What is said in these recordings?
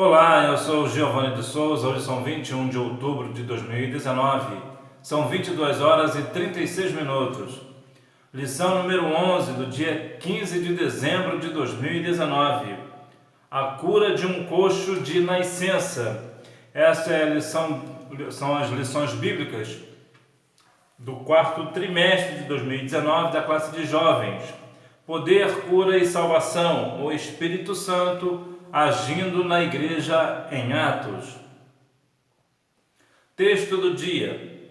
Olá, eu sou Giovanni de Souza. Hoje são 21 de outubro de 2019. São 22 horas e 36 minutos. Lição número 11 do dia 15 de dezembro de 2019. A cura de um coxo de nascença. Essa é a lição, são as lições bíblicas do quarto trimestre de 2019 da classe de jovens. Poder, cura e salvação. O Espírito Santo agindo na igreja em Atos. Texto do dia.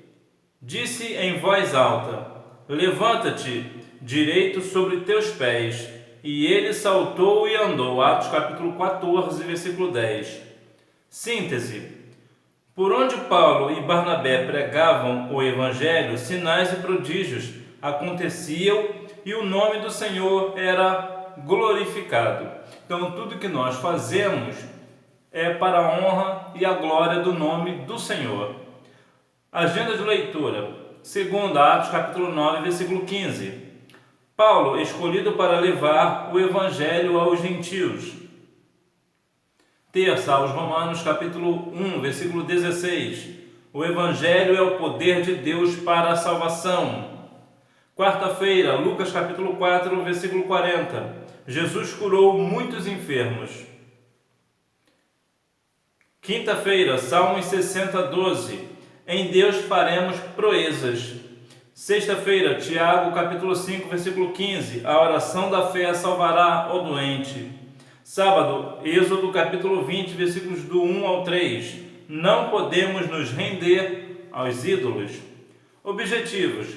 Disse em voz alta: levanta-te direito sobre teus pés. E ele saltou e andou. Atos capítulo 14, versículo 10. Síntese. Por onde Paulo e Barnabé pregavam o evangelho, sinais e prodígios aconteciam e o nome do Senhor era glorificado. Então, tudo que nós fazemos é para a honra e a glória do nome do Senhor. Agenda de leitura. Segunda, Atos capítulo 9, versículo 15. Paulo, escolhido para levar o evangelho aos gentios. Terça, aos Romanos capítulo 1, versículo 16. O evangelho é o poder de Deus para a salvação. Quarta-feira, Lucas capítulo 4, versículo 40. Jesus curou muitos enfermos. Quinta-feira, Salmos 60, 12. Em Deus faremos proezas. Sexta-feira, Tiago capítulo 5, versículo 15. A oração da fé salvará o doente. Sábado, Êxodo capítulo 20, versículos do 1 ao 3. Não podemos nos render aos ídolos. Objetivos: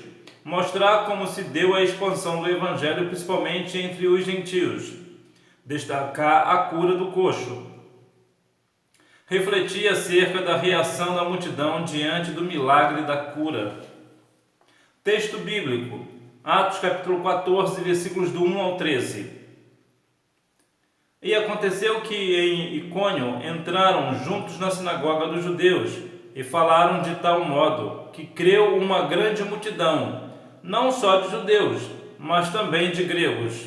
mostrar como se deu a expansão do evangelho, principalmente entre os gentios. Destacar a cura do coxo. Refletir acerca da reação da multidão diante do milagre da cura. Texto bíblico. Atos capítulo 14, versículos do 1 ao 13. E aconteceu que em Icônio entraram juntos na sinagoga dos judeus e falaram de tal modo que creu uma grande multidão, não só de judeus, mas também de gregos.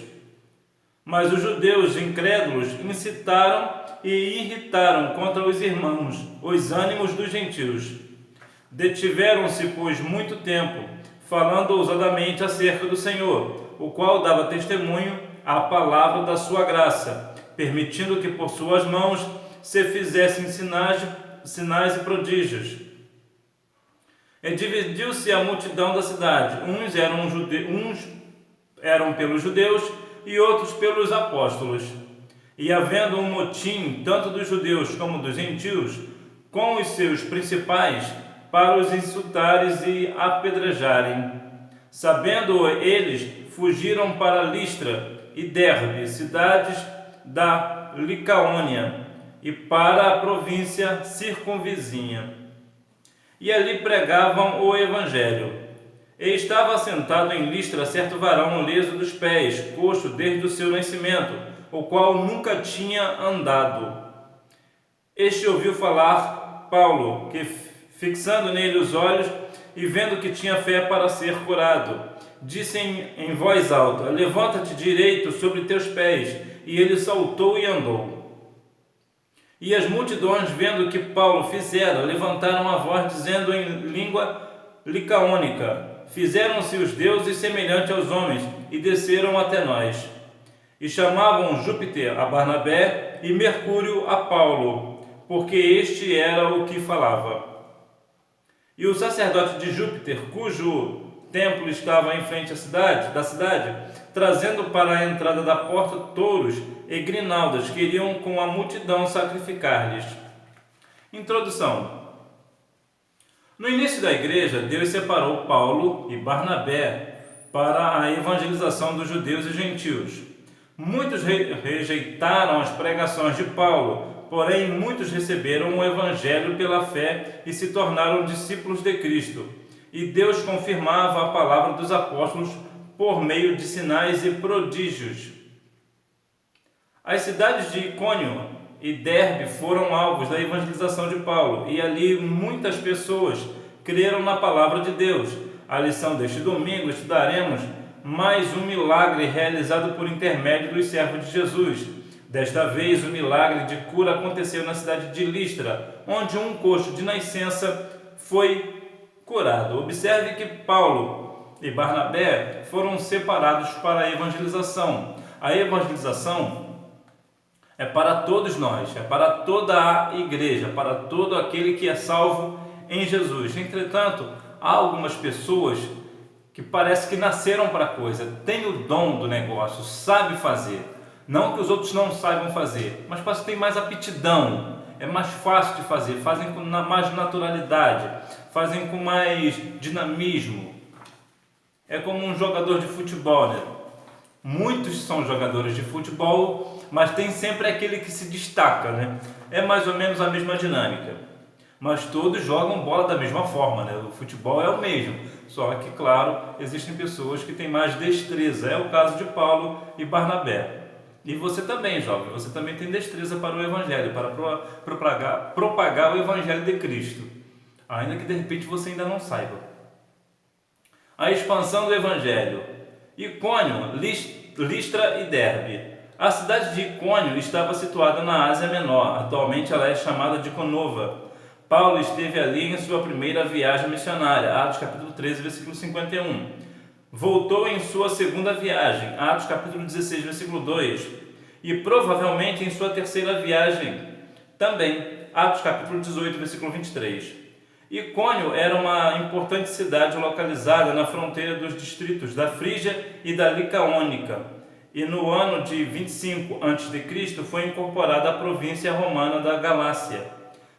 Mas os judeus incrédulos incitaram e irritaram contra os irmãos os ânimos dos gentios. Detiveram-se, pois, muito tempo, falando ousadamente acerca do Senhor, o qual dava testemunho à palavra da sua graça, permitindo que por suas mãos se fizessem sinais e prodígios. E dividiu-se a multidão da cidade. Uns eram pelos judeus e outros pelos apóstolos. E havendo um motim, tanto dos judeus como dos gentios, com os seus principais, para os insultares e apedrejarem. Sabendo eles, fugiram para Listra e Derbe, cidades da Licaônia, e para a província circunvizinha. E ali pregavam o evangelho. E estava assentado em Listra certo varão leso dos pés, coxo desde o seu nascimento, o qual nunca tinha andado. Este ouviu falar Paulo, que fixando nele os olhos e vendo que tinha fé para ser curado, disse em voz alta: levanta-te direito sobre teus pés. E ele saltou e andou. E as multidões, vendo o que Paulo fizera, levantaram a voz, dizendo em língua licaônica: fizeram-se os deuses semelhantes aos homens, e desceram até nós. E chamavam Júpiter a Barnabé e Mercúrio a Paulo, porque este era o que falava. E o sacerdote de Júpiter, cujo templo estava em frente da cidade, trazendo para a entrada da porta touros e grinaldas, queriam com a multidão sacrificar-lhes. Introdução. No início da igreja, Deus separou Paulo e Barnabé para a evangelização dos judeus e gentios. Muitos rejeitaram as pregações de Paulo, porém muitos receberam o evangelho pela fé e se tornaram discípulos de Cristo. E Deus confirmava a palavra dos apóstolos por meio de sinais e prodígios. As cidades de Icônio e Derbe foram alvos da evangelização de Paulo, e ali muitas pessoas creram na palavra de Deus. A lição deste domingo estudaremos mais um milagre realizado por intermédio dos servos de Jesus, Desta vez, o milagre de cura aconteceu na cidade de Listra, onde um coxo de nascença foi curado. Observe que Paulo e Barnabé foram separados para a evangelização. A evangelização é para todos nós, é para toda a igreja, para todo aquele que é salvo em Jesus. Entretanto, há algumas pessoas que parece que nasceram para a coisa, têm o dom do negócio, sabe fazer. Não que os outros não saibam fazer, mas parece que tem mais aptidão, é mais fácil de fazer, fazem com mais naturalidade, fazem com mais dinamismo. É como um jogador de futebol, né? Muitos são jogadores de futebol, mas tem sempre aquele que se destaca, né? É mais ou menos a mesma dinâmica. Mas todos jogam bola da mesma forma, né? O futebol é o mesmo, só que, claro, existem pessoas que têm mais destreza. É o caso de Paulo e Barnabé. E você também, jovem, você também tem destreza para o Evangelho, para propagar o Evangelho de Cristo, ainda que de repente você ainda não saiba. A expansão do Evangelho. Icônio, Listra e Derbe. A cidade de Icônio estava situada na Ásia Menor, atualmente ela é chamada de Iconova. Paulo esteve ali em sua primeira viagem missionária, Atos capítulo 13, versículo 51. Voltou em sua segunda viagem, Atos capítulo 16, versículo 2. E provavelmente em sua terceira viagem, também, Atos capítulo 18, versículo 23. Icônio era uma importante cidade localizada na fronteira dos distritos da Frígia e da Licaônica, e no ano de 25 a.C. foi incorporada à província romana da Galácia.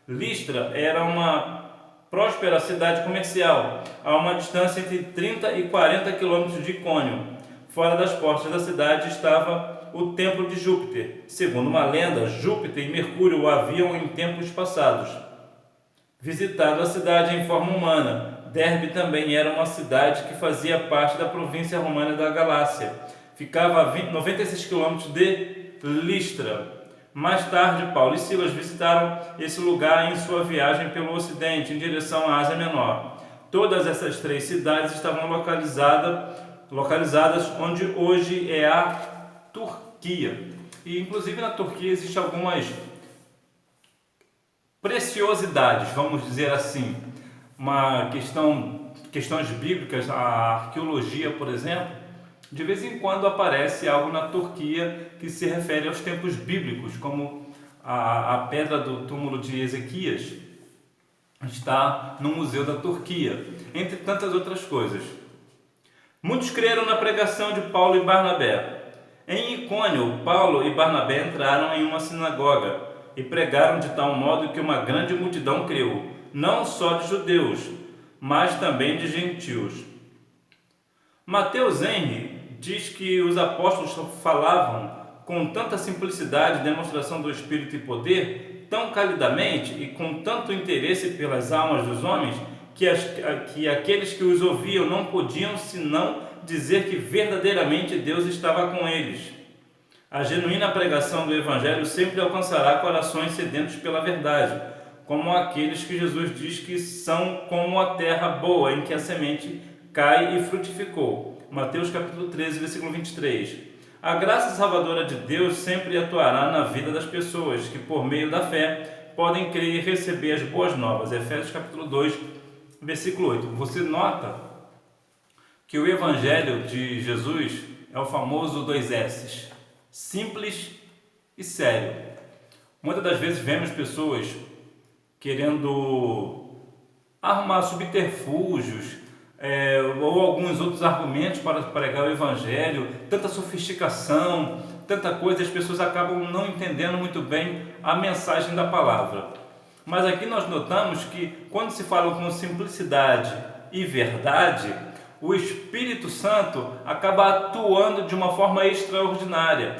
Listra era uma próspera cidade comercial, a uma distância entre 30 e 40 quilômetros de Icônio. Fora das portas da cidade estava o templo de Júpiter. Segundo uma lenda, Júpiter e Mercúrio o haviam em tempos passados visitado a cidade em forma humana. Derbe também era uma cidade que fazia parte da província romana da Galácia. Ficava a 96 quilômetros de Listra. Mais tarde, Paulo e Silas visitaram esse lugar em sua viagem pelo ocidente, em direção à Ásia Menor. Todas essas três cidades estavam localizadas onde hoje é a Turquia. E, inclusive, na Turquia existem algumas preciosidades, vamos dizer assim, questões bíblicas, a arqueologia, por exemplo. De vez em quando aparece algo na Turquia que se refere aos tempos bíblicos, como a pedra do túmulo de Ezequias está no Museu da Turquia, entre tantas outras coisas. Muitos creram na pregação de Paulo e Barnabé. Em Icônio, Paulo e Barnabé entraram em uma sinagoga e pregaram de tal modo que uma grande multidão creu, não só de judeus, mas também de gentios. Mateus Henry diz que os apóstolos falavam com tanta simplicidade e demonstração do Espírito e poder, tão calidamente e com tanto interesse pelas almas dos homens, que aqueles que os ouviam não podiam senão dizer que verdadeiramente Deus estava com eles. A genuína pregação do Evangelho sempre alcançará corações sedentos pela verdade, como aqueles que Jesus diz que são como a terra boa em que a semente cai e frutificou. Mateus capítulo 13, versículo 23. A graça salvadora de Deus sempre atuará na vida das pessoas que, por meio da fé, podem crer e receber as boas novas. Efésios capítulo 2, versículo 8. Você nota que o Evangelho de Jesus é o famoso 2 S's. Simples e sério. Muitas das vezes vemos pessoas querendo arrumar subterfúgios ou alguns outros argumentos para pregar o Evangelho, tanta sofisticação, tanta coisa, as pessoas acabam não entendendo muito bem a mensagem da palavra. Mas aqui nós notamos que quando se fala com simplicidade e verdade, o Espírito Santo acaba atuando de uma forma extraordinária,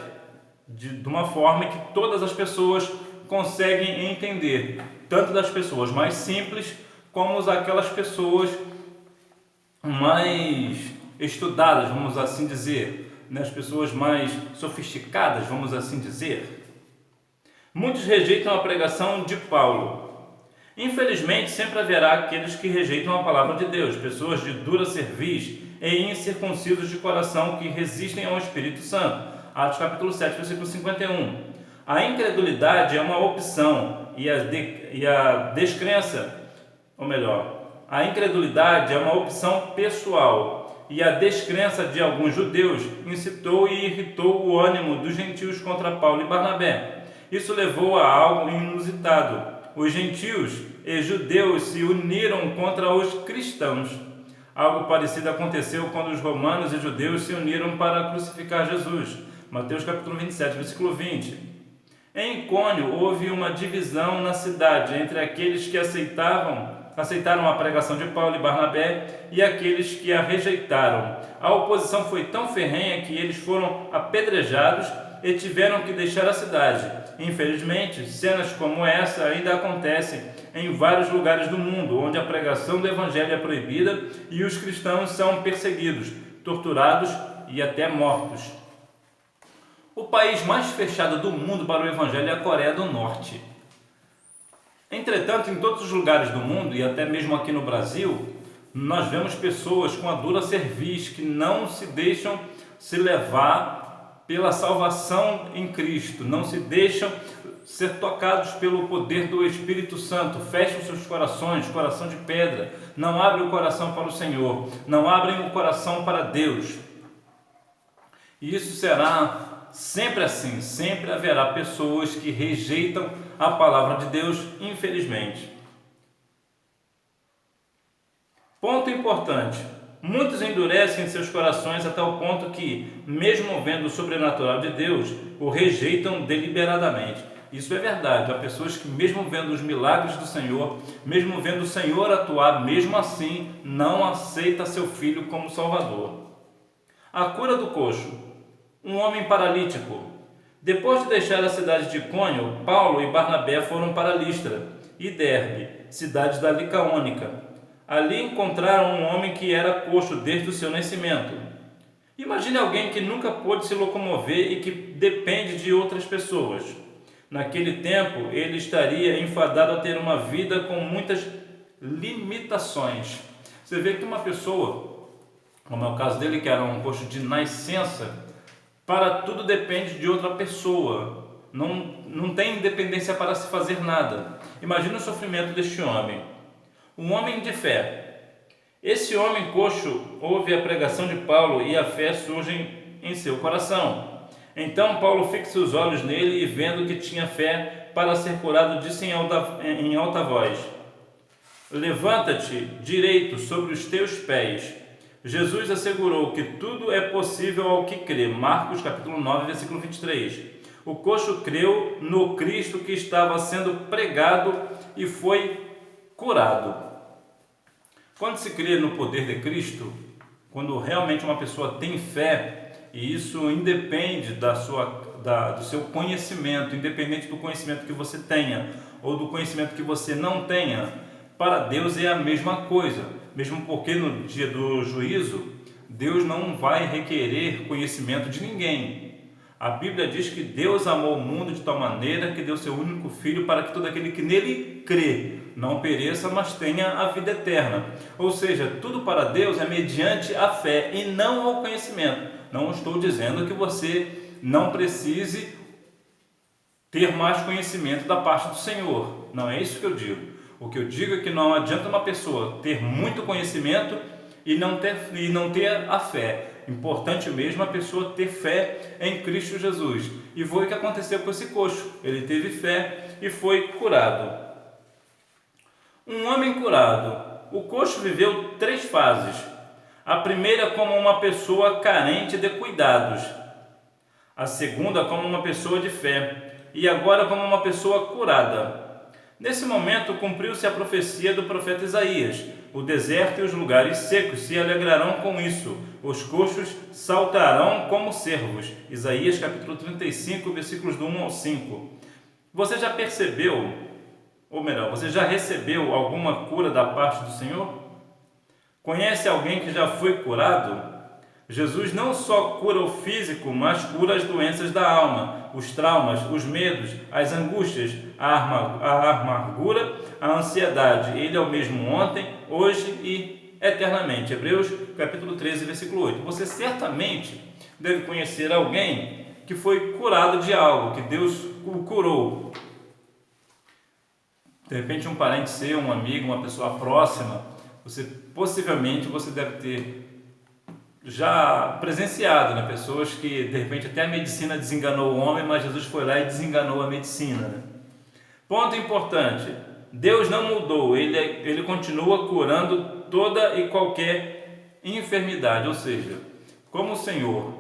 de uma forma que todas as pessoas conseguem entender, tanto das pessoas mais simples como aquelas pessoas mais estudadas, vamos assim dizer, as pessoas mais sofisticadas, vamos assim dizer. Muitos rejeitam a pregação de Paulo. Infelizmente, sempre haverá aqueles que rejeitam a palavra de Deus, pessoas de dura cerviz e incircuncisos de coração que resistem ao Espírito Santo. Atos capítulo 7, versículo 51. A incredulidade é uma opção e a descrença, ou melhor, a incredulidade é uma opção pessoal e a descrença de alguns judeus incitou e irritou o ânimo dos gentios contra Paulo e Barnabé. Isso levou a algo inusitado. Os gentios e judeus se uniram contra os cristãos. Algo parecido aconteceu quando os romanos e judeus se uniram para crucificar Jesus. Mateus capítulo 27, versículo 20. Em Icônio houve uma divisão na cidade entre aqueles que aceitaram a pregação de Paulo e Barnabé e aqueles que a rejeitaram. A oposição foi tão ferrenha que eles foram apedrejados e tiveram que deixar a cidade. Infelizmente, cenas como essa ainda acontecem em vários lugares do mundo, onde a pregação do Evangelho é proibida e os cristãos são perseguidos, torturados e até mortos. O país mais fechado do mundo para o Evangelho é a Coreia do Norte. Entretanto, em todos os lugares do mundo, e até mesmo aqui no Brasil, nós vemos pessoas com a dura cerviz que não se deixam se levar pela salvação em Cristo, não se deixam ser tocados pelo poder do Espírito Santo, fecham seus corações, coração de pedra, não abrem o coração para o Senhor, não abrem o coração para Deus. E isso será sempre assim, sempre haverá pessoas que rejeitam a palavra de Deus, infelizmente. Ponto importante: muitos endurecem seus corações até o ponto que, mesmo vendo o sobrenatural de Deus, o rejeitam deliberadamente. Isso é verdade. Há pessoas que, mesmo vendo os milagres do Senhor, mesmo vendo o Senhor atuar, mesmo assim não aceita seu filho como Salvador. A cura do coxo. Um homem paralítico. Depois de deixar a cidade de Icônio, Paulo e Barnabé foram para Listra e Derbe, cidades da Licaônica. Ali encontraram um homem que era coxo desde o seu nascimento. Imagine alguém que nunca pôde se locomover e que depende de outras pessoas. Naquele tempo, ele estaria enfadado a ter uma vida com muitas limitações. Você vê que uma pessoa, como é o caso dele, que era um coxo de nascença, para tudo depende de outra pessoa. Não tem independência para se fazer nada. Imagina o sofrimento deste homem. Um homem de fé. Esse homem coxo ouve a pregação de Paulo e a fé surge em seu coração. Então Paulo fixa os olhos nele e, vendo que tinha fé para ser curado, disse em alta voz: levanta-te direito sobre os teus pés. Jesus assegurou que tudo é possível ao que crê. Marcos capítulo 9, versículo 23. O coxo creu no Cristo que estava sendo pregado e foi curado. Quando se crê no poder de Cristo, quando realmente uma pessoa tem fé, e isso independe do seu conhecimento, independente do conhecimento que você tenha ou do conhecimento que você não tenha, para Deus é a mesma coisa. Mesmo porque no dia do juízo, Deus não vai requerer conhecimento de ninguém. A Bíblia diz que Deus amou o mundo de tal maneira que deu seu único Filho para que todo aquele que nele crê não pereça, mas tenha a vida eterna. Ou seja, tudo para Deus é mediante a fé e não ao conhecimento. Não estou dizendo que você não precise ter mais conhecimento da parte do Senhor. Não é isso que eu digo. O que eu digo é que não adianta uma pessoa ter muito conhecimento e não ter a fé. Importante mesmo a pessoa ter fé em Cristo Jesus. E foi o que aconteceu com esse coxo. Ele teve fé e foi curado. Um homem curado. O coxo viveu 3 fases. A primeira como uma pessoa carente de cuidados. A segunda como uma pessoa de fé. E agora como uma pessoa curada. Nesse momento cumpriu-se a profecia do profeta Isaías: o deserto e os lugares secos se alegrarão com isso, os coxos saltarão como cervos. Isaías capítulo 35, versículos do 1 ao 5. Você já percebeu, ou melhor, você já recebeu alguma cura da parte do Senhor? Conhece alguém que já foi curado? Jesus não só cura o físico, mas cura as doenças da alma, os traumas, os medos, as angústias, a amargura, a ansiedade. Ele é o mesmo ontem, hoje e eternamente. Hebreus capítulo 13, versículo 8. Você certamente deve conhecer alguém que foi curado de algo, que Deus o curou. De repente um parente seu, um amigo, uma pessoa próxima, possivelmente você deve ter já presenciado, né? Pessoas que de repente até a medicina desenganou o homem, mas Jesus foi lá e desenganou a medicina, né? Ponto importante, Deus não mudou, ele continua curando toda e qualquer enfermidade, ou seja, como o Senhor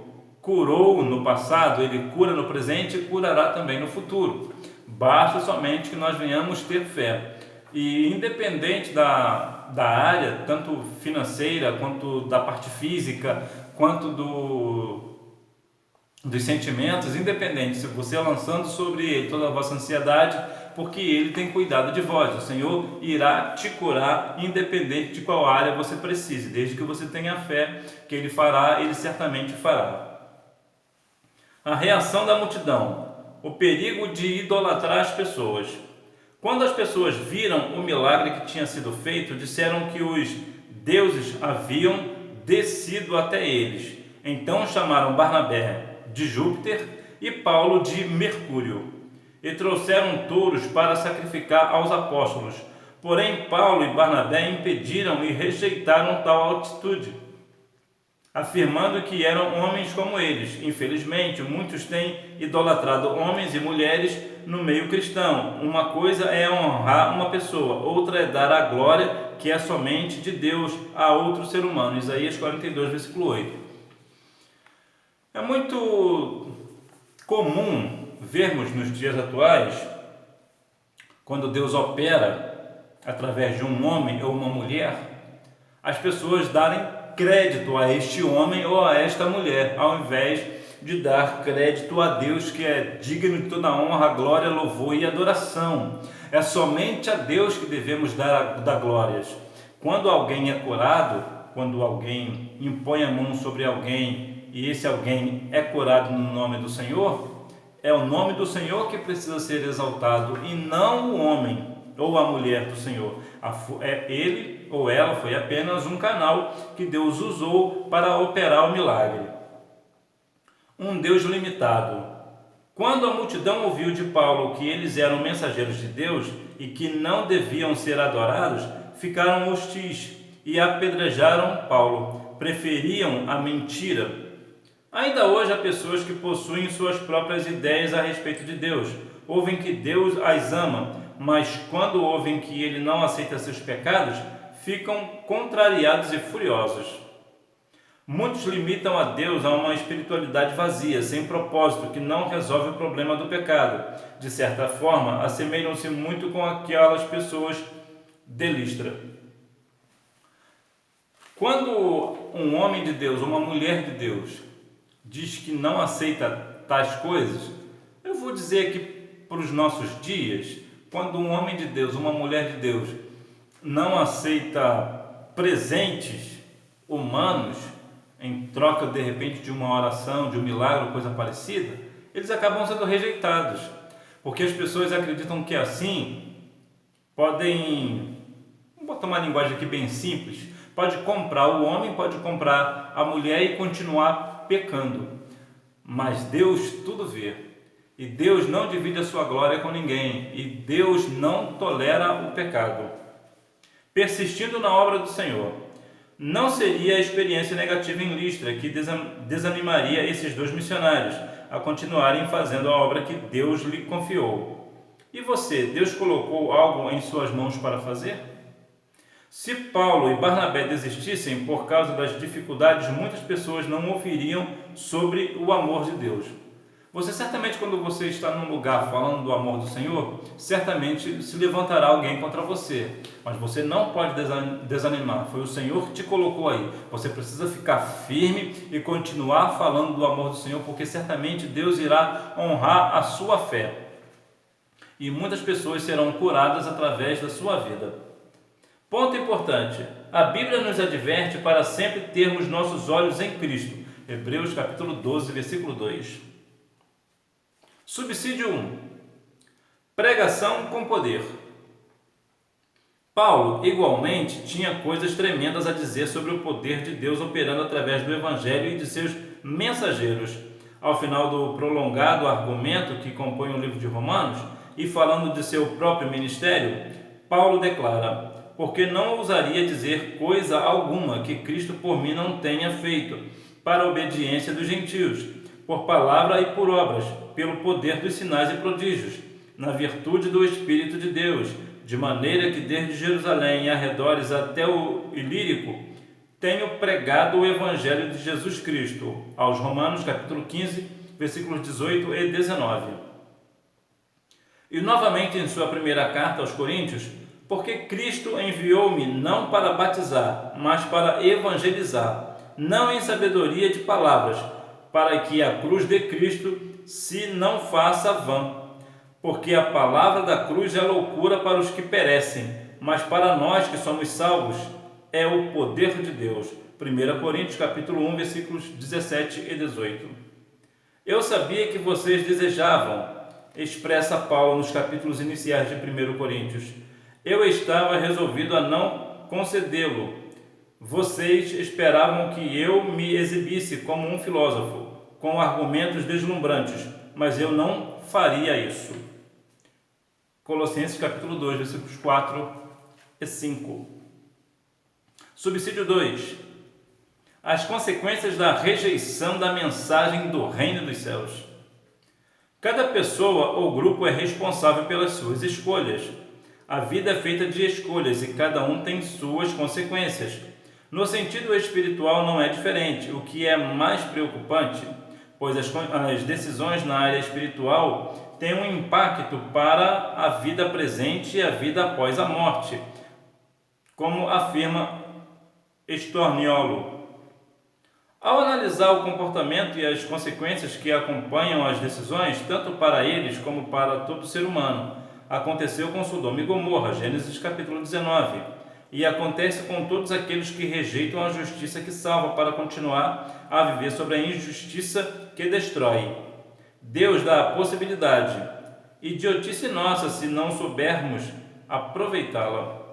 curou no passado, Ele cura no presente e curará também no futuro. Basta somente que nós venhamos ter fé. E independente da área, tanto financeira, quanto da parte física, quanto dos sentimentos, independente, se você lançando sobre Ele toda a vossa ansiedade, porque Ele tem cuidado de vós. O Senhor irá te curar, independente de qual área você precise, desde que você tenha fé que Ele fará, Ele certamente fará. A reação da multidão, o perigo de idolatrar as pessoas. Quando as pessoas viram o milagre que tinha sido feito, disseram que os deuses haviam descido até eles. Então chamaram Barnabé de Júpiter e Paulo de Mercúrio, e trouxeram touros para sacrificar aos apóstolos. Porém, Paulo e Barnabé impediram e rejeitaram tal atitude, afirmando que eram homens como eles. Infelizmente, muitos têm idolatrado homens e mulheres no meio cristão. Uma coisa é honrar uma pessoa, outra é dar a glória que é somente de Deus a outro ser humano. Isaías 42, versículo 8. É muito comum vermos nos dias atuais, quando Deus opera através de um homem ou uma mulher, as pessoas darem crédito a este homem ou a esta mulher, ao invés de dar crédito a Deus, que é digno de toda honra, glória, louvor e adoração. É somente a Deus que devemos dar glórias. Quando alguém é curado, quando alguém impõe a mão sobre alguém e esse alguém é curado no nome do Senhor, é o nome do Senhor que precisa ser exaltado e não o homem ou a mulher do Senhor. Ele ou ela foi apenas um canal que Deus usou para operar o milagre. Um Deus limitado. Quando a multidão ouviu de Paulo que eles eram mensageiros de Deus e que não deviam ser adorados, ficaram hostis e apedrejaram Paulo. Preferiam a mentira. Ainda hoje há pessoas que possuem suas próprias ideias a respeito de Deus. Ouvem que Deus as ama, mas quando ouvem que Ele não aceita seus pecados, ficam contrariados e furiosos. Muitos limitam a Deus a uma espiritualidade vazia, sem propósito, que não resolve o problema do pecado. De certa forma, assemelham-se muito com aquelas pessoas de Listra. Quando um homem de Deus, uma mulher de Deus, diz que não aceita tais coisas, eu vou dizer que para os nossos dias, quando um homem de Deus, uma mulher de Deus, não aceita presentes humanos em troca de repente de uma oração, de um milagre ou coisa parecida, eles acabam sendo rejeitados, porque as pessoas acreditam que assim podem, vamos botar uma linguagem aqui bem simples, pode comprar o homem, pode comprar a mulher e continuar pecando, mas Deus tudo vê, e Deus não divide a sua glória com ninguém, e Deus não tolera o pecado. Persistindo na obra do Senhor, não seria a experiência negativa em Listra que desanimaria esses dois missionários a continuarem fazendo a obra que Deus lhe confiou. E você, Deus colocou algo em suas mãos para fazer? Se Paulo e Barnabé desistissem por causa das dificuldades, muitas pessoas não ouviriam sobre o amor de Deus. Você certamente, quando você está num lugar falando do amor do Senhor, certamente se levantará alguém contra você. Mas você não pode desanimar. Foi o Senhor que te colocou aí. Você precisa ficar firme e continuar falando do amor do Senhor, porque certamente Deus irá honrar a sua fé. E muitas pessoas serão curadas através da sua vida. Ponto importante, a Bíblia nos adverte para sempre termos nossos olhos em Cristo. Hebreus capítulo 12, versículo 2. Subsídio 1. Pregação com poder. Paulo, igualmente, tinha coisas tremendas a dizer sobre o poder de Deus operando através do Evangelho e de seus mensageiros. ao final do prolongado argumento que compõe o livro de Romanos, e falando de seu próprio ministério, Paulo declara: porque não ousaria dizer coisa alguma que Cristo por mim não tenha feito, para a obediência dos gentios, por palavra e por obras, pelo poder dos sinais e prodígios, na virtude do Espírito de Deus, de maneira que desde Jerusalém e arredores até o Ilírico tenho pregado o Evangelho de Jesus Cristo. Aos Romanos, capítulo 15, versículos 18 e 19. E novamente em sua primeira carta aos Coríntios: porque Cristo enviou-me não para batizar, mas para evangelizar, não em sabedoria de palavras, para que a cruz de Cristo se não faça vã. Porque a palavra da cruz é loucura para os que perecem, mas para nós que somos salvos é o poder de Deus. 1 Coríntios capítulo 1, versículos 17 e 18. Eu sabia que vocês desejavam, expressa Paulo nos capítulos iniciais de 1 Coríntios. Eu estava resolvido a não concedê-lo. Vocês esperavam que eu me exibisse como um filósofo, com argumentos deslumbrantes, mas eu não faria isso. Colossenses capítulo 2, versículos 4 e 5. Subsídio 2. As consequências da rejeição da mensagem do reino dos céus. Cada pessoa ou grupo é responsável pelas suas escolhas. A vida é feita de escolhas e cada um tem suas consequências. No sentido espiritual não é diferente, o que é mais preocupante, pois as decisões na área espiritual têm um impacto para a vida presente e a vida após a morte, como afirma Storniolo. Ao analisar o comportamento e as consequências que acompanham as decisões, tanto para eles como para todo ser humano, aconteceu com Sodoma e Gomorra, Gênesis capítulo 19, e acontece com todos aqueles que rejeitam a justiça que salva para continuar a viver sobre a injustiça que destrói. Deus dá a possibilidade, idiotice nossa se não soubermos aproveitá-la.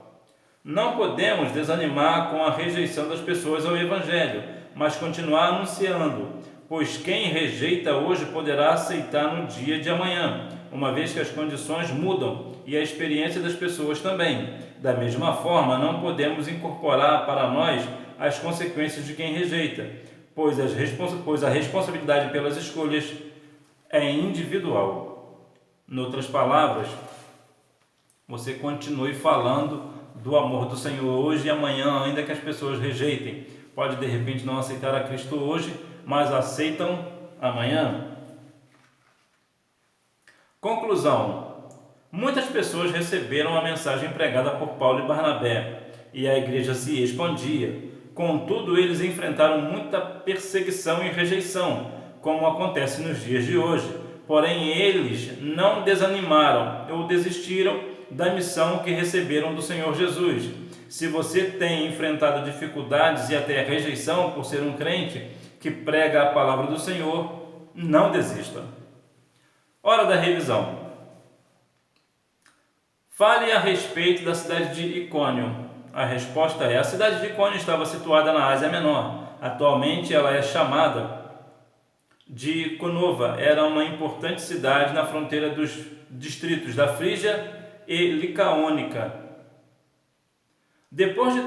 Não podemos desanimar com a rejeição das pessoas ao Evangelho, mas continuar anunciando, pois quem rejeita hoje poderá aceitar no dia de amanhã, uma vez que as condições mudam e a experiência das pessoas também. Da mesma forma, não podemos incorporar para nós as consequências de quem rejeita, pois a responsabilidade pelas escolhas é individual. Em outras palavras, você continue falando do amor do Senhor hoje e amanhã, ainda que as pessoas rejeitem. Pode de repente não aceitar a Cristo hoje, mas aceitam amanhã. Conclusão: muitas pessoas receberam a mensagem pregada por Paulo e Barnabé, e a igreja se expandia. Contudo, eles enfrentaram muita perseguição e rejeição, como acontece nos dias de hoje. Porém, eles não desanimaram ou desistiram da missão que receberam do Senhor Jesus. Se você tem enfrentado dificuldades e até rejeição por ser um crente que prega a palavra do Senhor, não desista. Hora da revisão. Fale a respeito da cidade de Icônio. A resposta é: a cidade de Icônio estava situada na Ásia Menor. Atualmente ela é chamada de Conova. Era uma importante cidade na fronteira dos distritos da Frígia e Licaônica. Depois de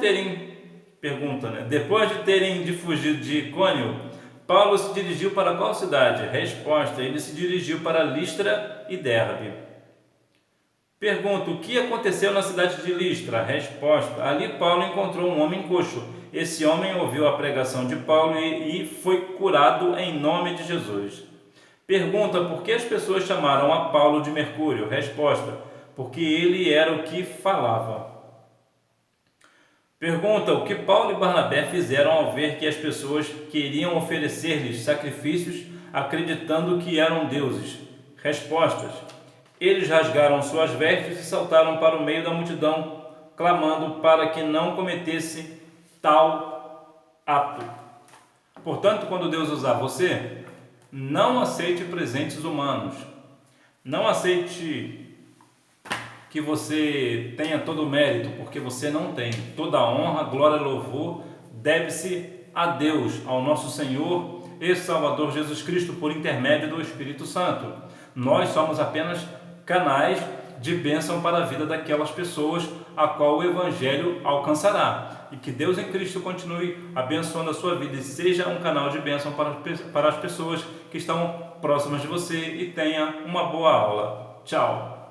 terem fugido de Icônio, Paulo se dirigiu para qual cidade? Resposta: ele se dirigiu para Listra e Derbe. Pergunta: o que aconteceu na cidade de Listra? Resposta: ali Paulo encontrou um homem coxo. Esse homem ouviu a pregação de Paulo e foi curado em nome de Jesus. Pergunta: por que as pessoas chamaram a Paulo de Mercúrio? Resposta: porque ele era o que falava. Pergunta: o que Paulo e Barnabé fizeram ao ver que as pessoas queriam oferecer-lhes sacrifícios acreditando que eram deuses? Respostas: eles rasgaram suas vestes e saltaram para o meio da multidão, clamando para que não cometesse tal ato. Portanto, quando Deus usar você, não aceite presentes humanos. Não aceite que você tenha todo o mérito, porque você não tem. Toda a honra, glória e louvor deve-se a Deus, ao nosso Senhor e Salvador Jesus Cristo por intermédio do Espírito Santo. Nós somos apenas canais de bênção para a vida daquelas pessoas a qual o Evangelho alcançará. E que Deus em Cristo continue abençoando a sua vida e seja um canal de bênção para as pessoas que estão próximas de você, e tenha uma boa aula. Tchau!